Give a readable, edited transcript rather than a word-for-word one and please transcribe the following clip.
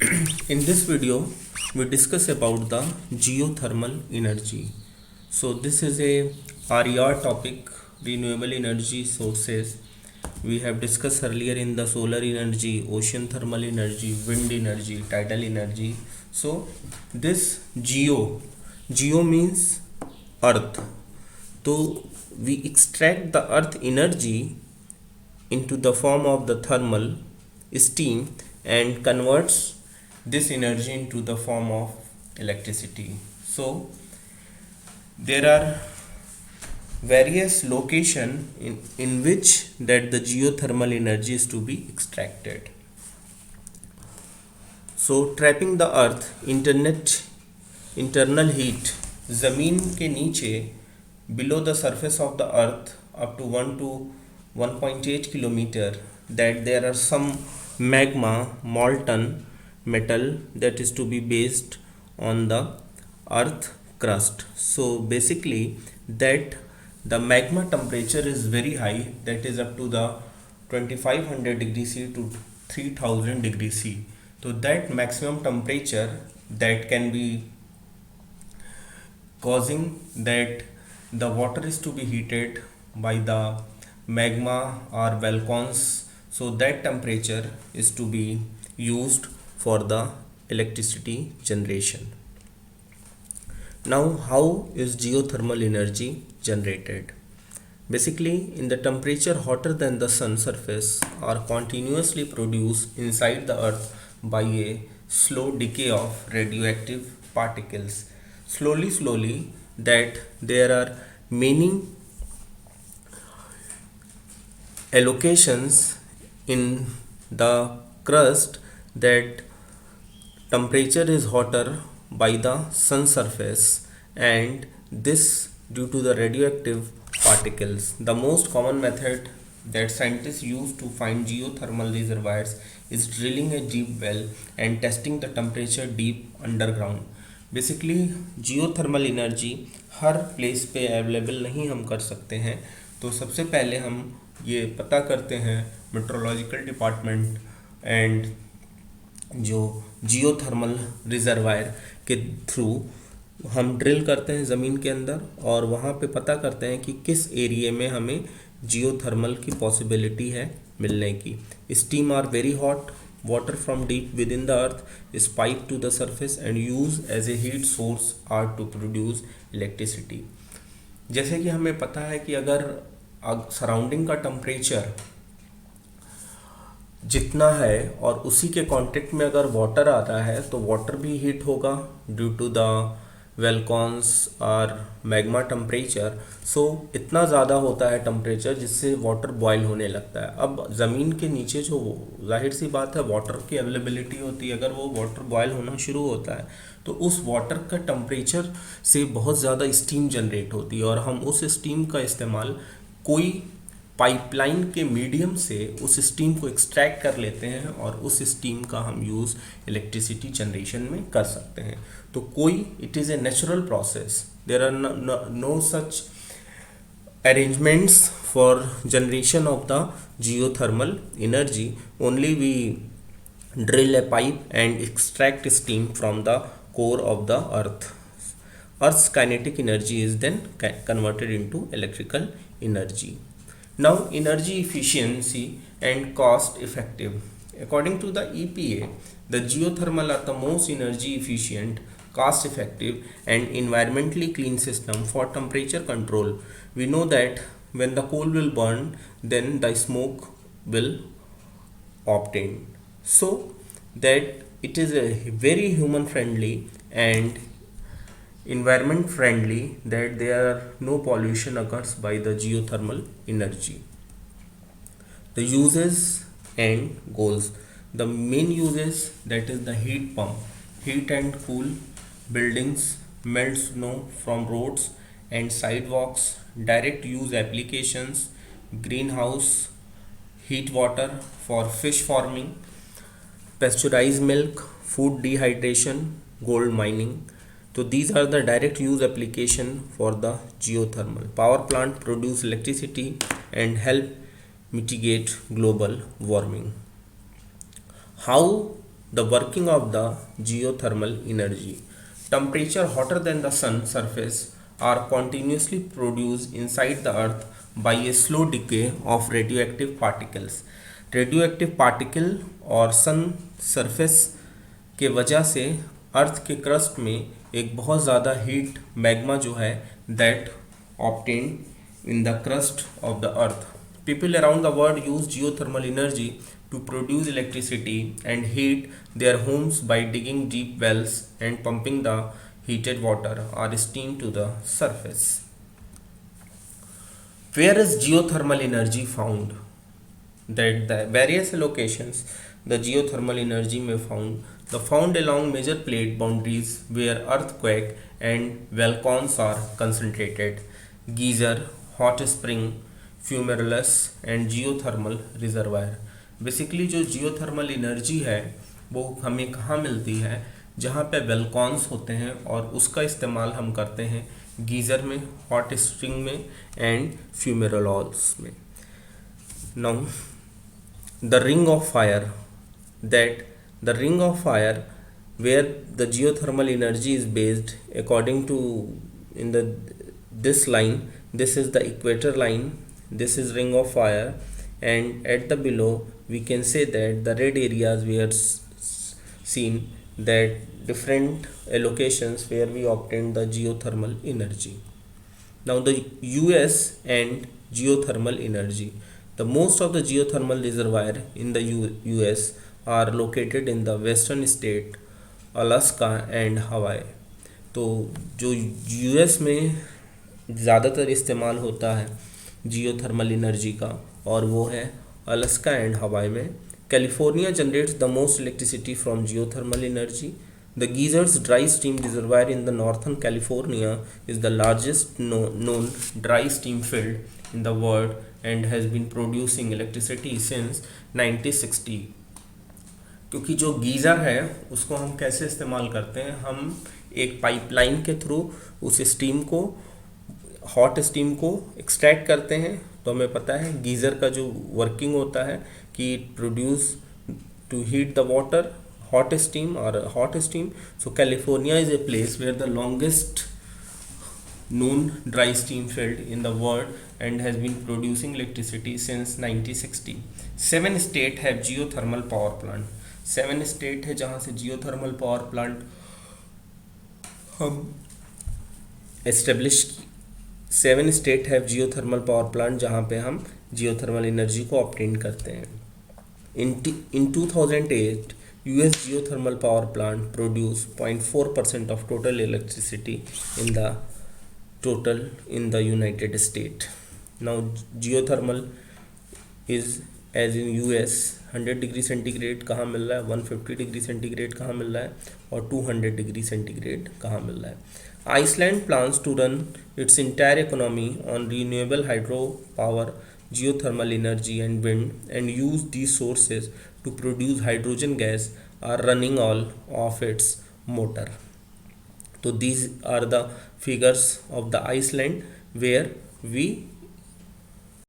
In this video, we discuss about the geothermal energy. So this is a RER topic, renewable energy sources. We have discussed earlier in the solar energy, ocean thermal energy, wind energy, tidal energy. So this geo means earth. So we extract the earth energy into the form of the thermal steam and converts this energy into the form of electricity. So there are various location in which that the geothermal energy is to be extracted. So trapping the earth internal heat ज़मीन के नीचे below the surface of the earth up to 1 to 1.8 kilometer, that there are some magma molten metal that is to be based on the earth crust. So basically that the magma temperature is very high, that is up to the 2500 degrees C to 3000 degrees C. So that maximum temperature that can be causing that the water is to be heated by the magma or volcans. So that temperature is to be used for the electricity generation. Now how is geothermal energy generated? Basically, in the temperature hotter than the sun surface are continuously produced inside the earth by a slow decay of radioactive particles. Slowly that there are many allocations in the crust, that temperature is hotter by the sun surface, and this due to the radioactive particles. The most common method that scientists use to find geothermal reservoirs is drilling a deep well and testing the temperature deep underground. Basically geothermal energy her place पे available नहीं हम कर सकते हैं, तो सबसे पहले हम ये पता करते हैं मेट्रोलॉजिकल डिपार्टमेंट एंड जो जियोथर्मल रिजर्वायर के थ्रू हम ड्रिल करते हैं ज़मीन के अंदर, और वहाँ पे पता करते हैं कि किस एरिया में हमें जियोथर्मल की पॉसिबिलिटी है मिलने की. Steam are very hot. Water from deep within the earth is piped to the surface and used as a heat source or to produce electricity. जैसे कि हमें पता है कि अगर सराउंडिंग का टेम्परेचर जितना है और उसी के कांटेक्ट में अगर वाटर आता है तो वाटर भी हीट होगा ड्यू टू द वेलकॉन्स और मैग्मा टेम्परेचर. सो इतना ज़्यादा होता है टेम्परेचर जिससे वाटर बॉयल होने लगता है. अब ज़मीन के नीचे जो जाहिर सी बात है वाटर की अवेलेबिलिटी होती है, अगर वो वाटर बॉयल होना शुरू होता है तो उस वाटर का टेम्परेचर से बहुत ज़्यादा स्टीम जनरेट होती है, और हम उस स्टीम का इस्तेमाल कोई पाइपलाइन के मीडियम से उस स्टीम को एक्सट्रैक्ट कर लेते हैं और उस स्टीम का हम यूज़ इलेक्ट्रिसिटी जनरेशन में कर सकते हैं. तो कोई it is a natural process. There are no such arrangements for generation of the geothermal energy. Only we drill a pipe and extract steam from the core of the earth. Earth's kinetic energy is then converted into electrical energy. Now energy efficiency and cost effective. According to the EPA, the geothermal are the most energy efficient, cost effective and environmentally clean system for temperature control. We know that when the coal will burn, then the smoke will obtain. So that it is a very human friendly and environment friendly, that there are no pollution occurs by the geothermal energy. The uses and goals. The main uses, that is the heat pump, heat and cool buildings, melt snow from roads and sidewalks, direct use applications, greenhouse, heat water for fish farming, pasteurized milk, food dehydration, gold mining. So these are the direct use application for the geothermal. Power plant produce electricity and help mitigate global warming. How The working of the geothermal energy. Temperature hotter than the sun surface are continuously produced inside the earth by a slow decay of radioactive particles. Radioactive particle और सन surface के वजह से अर्थ के crust में एक बहुत ज़्यादा heat magma जो है that obtained in the crust of the earth. People around the world use geothermal energy to produce electricity and heat their homes by digging deep wells and pumping the heated water or steam to the surface. Where is geothermal energy found? That the various locations the geothermal energy may found along major plate boundaries where earthquake and volcanoes are concentrated. Geyser, hot spring, fumarolus and geothermal reservoir. Basically जो geothermal energy है वो हमें कहाँ मिलती है, जहाँ पे वेलकॉन्स होते हैं और उसका इस्तेमाल हम करते हैं गीज़र में, हॉट स्प्रिंग में एंड फ्यूमेरोलॉल्स में. Now the ring of fire, that the ring of fire where the geothermal energy is based according to in the this line, this is the equator line, this is ring of fire, and at the below we can say that the red areas we are seen that different allocations where we obtained the geothermal energy. Now the US and geothermal energy. The most of the geothermal reservoir in the US are located in the western state Alaska and Hawaii. तो जो US में ज़्यादातर इस्तेमाल होता है geothermal energy का और वो है अलास्का एंड हवाई में. California generates the most electricity from geothermal energy. The Geysers dry steam reservoir in the northern California is the largest known dry steam field in the world and has been producing electricity since 1960. क्योंकि जो geyser है उसको हम कैसे इस्तेमाल करते हैं, हम एक पाइपलाइन के थ्रू उस स्टीम को, हॉट स्टीम को एक्सट्रैक्ट करते हैं. तो हमें पता है गीज़र का जो वर्किंग होता है कि it produce to heat the water hot steam or hot steam. So California is a place where the longest known dry steam field in the world and has been producing electricity since 1960. 7 states have geothermal power plant. 7 states है जहाँ से geothermal power plant हम establish. 7 states have geothermal power plant जहाँ पे हम geothermal energy को obtain करते हैं. In 2008 US geothermal power plant produced 0.4% of total electricity in the United States. Now geothermal is as in US 100 degree centigrade कहाँ मिल रहा है, 150 डिग्री सेंटीग्रेड कहाँ मिल रहा है और 200 डिग्री सेंटीग्रेड कहाँ मिल रहा है. Iceland plans to run its entire economy on renewable hydro power, geothermal energy and wind and use these sources to produce hydrogen gas are running all of its motor. So these are the figures of the Iceland where we